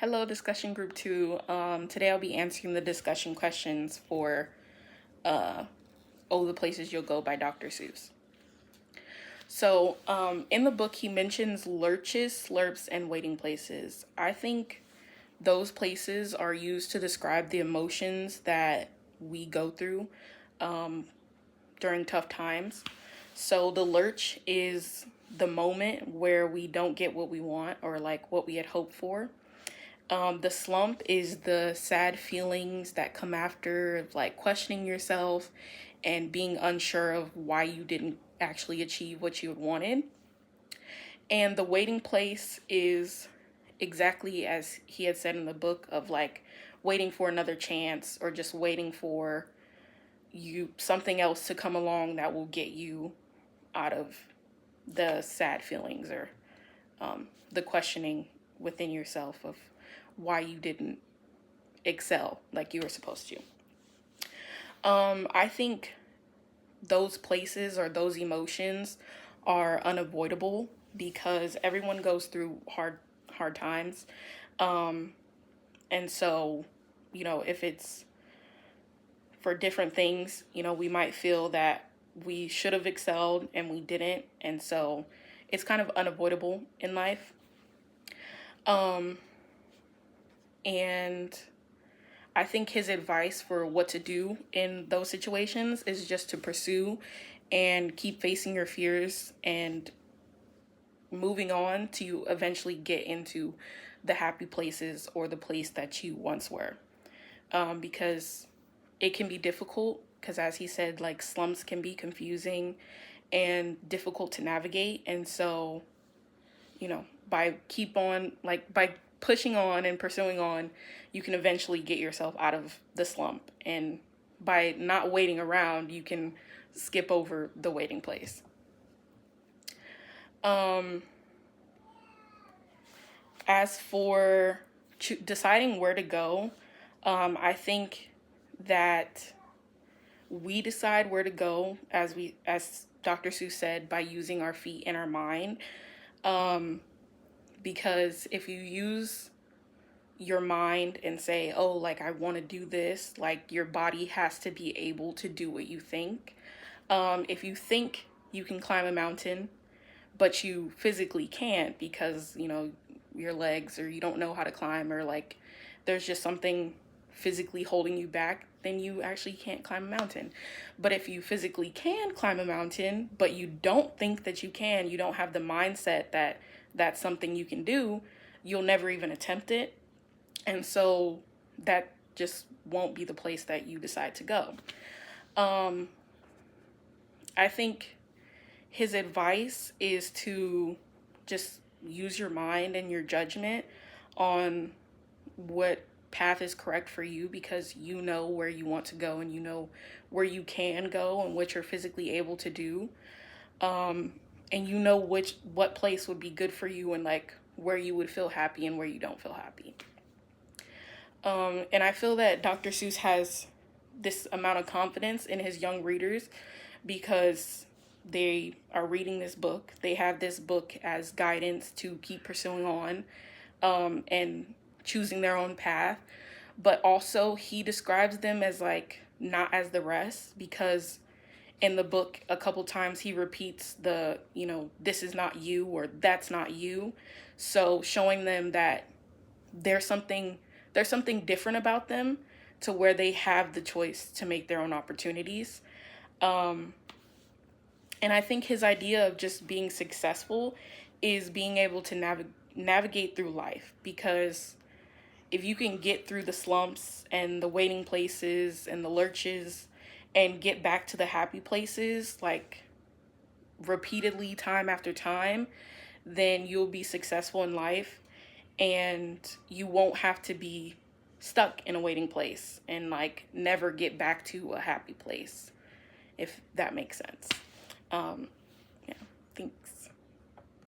Hello, discussion group 2. Today I'll be answering the discussion questions for Oh, the Places You'll Go by Dr. Seuss. So, in the book, he mentions lurches, slurps, and waiting places. I think those places are used to describe the emotions that we go through during tough times. So, the lurch is the moment where we don't get what we want or like what we had hoped for. The slump is the sad feelings that come after, like questioning yourself and being unsure of why you didn't actually achieve what you had wanted. And the waiting place is exactly as he had said in the book of like waiting for another chance or just waiting for you something else to come along that will get you out of the sad feelings or the questioning within yourself of why you didn't excel like you were supposed to. I think those places or those emotions are unavoidable because everyone goes through hard times. And so, if it's for different things, we might feel that we should have excelled and we didn't. And so it's kind of unavoidable in life. And I think his advice for what to do in those situations is just to pursue and keep facing your fears and moving on to eventually get into the happy places or the place that you once were. Because it can be difficult because, as he said, like slumps can be confusing and difficult to navigate. And so, by pushing on and pursuing on, you can eventually get yourself out of the slump. And by not waiting around, you can skip over the waiting place. As for deciding where to go, I think that we decide where to go as Dr. Seuss said, by using our feet and our mind. Because if you use your mind and say, oh, like I want to do this, like your body has to be able to do what you think. If you think you can climb a mountain, but you physically can't because, your legs or you don't know how to climb or like there's just something physically holding you back, then you actually can't climb a mountain. But if you physically can climb a mountain, but you don't think that you can, you don't have the mindset that that's something you can do, you'll never even attempt it. And so that just won't be the place that you decide to go. I think his advice is to just use your mind and your judgment on what path is correct for you, because you know where you want to go and you know where you can go and what you're physically able to do. And you know what place would be good for you and like where you would feel happy and where you don't feel happy. And I feel that Dr. Seuss has this amount of confidence in his young readers because they are reading this book. They have this book as guidance to keep pursuing on and choosing their own path. But also he describes them as like not as the rest, because in the book a couple times he repeats the, this is not you or that's not you. So showing them that there's something different about them to where they have the choice to make their own opportunities. And I think his idea of just being successful is being able to navigate through life, because if you can get through the slumps and the waiting places and the lurches and get back to the happy places, like repeatedly time after time, then you'll be successful in life and you won't have to be stuck in a waiting place and like never get back to a happy place, if that makes sense. Yeah, thanks.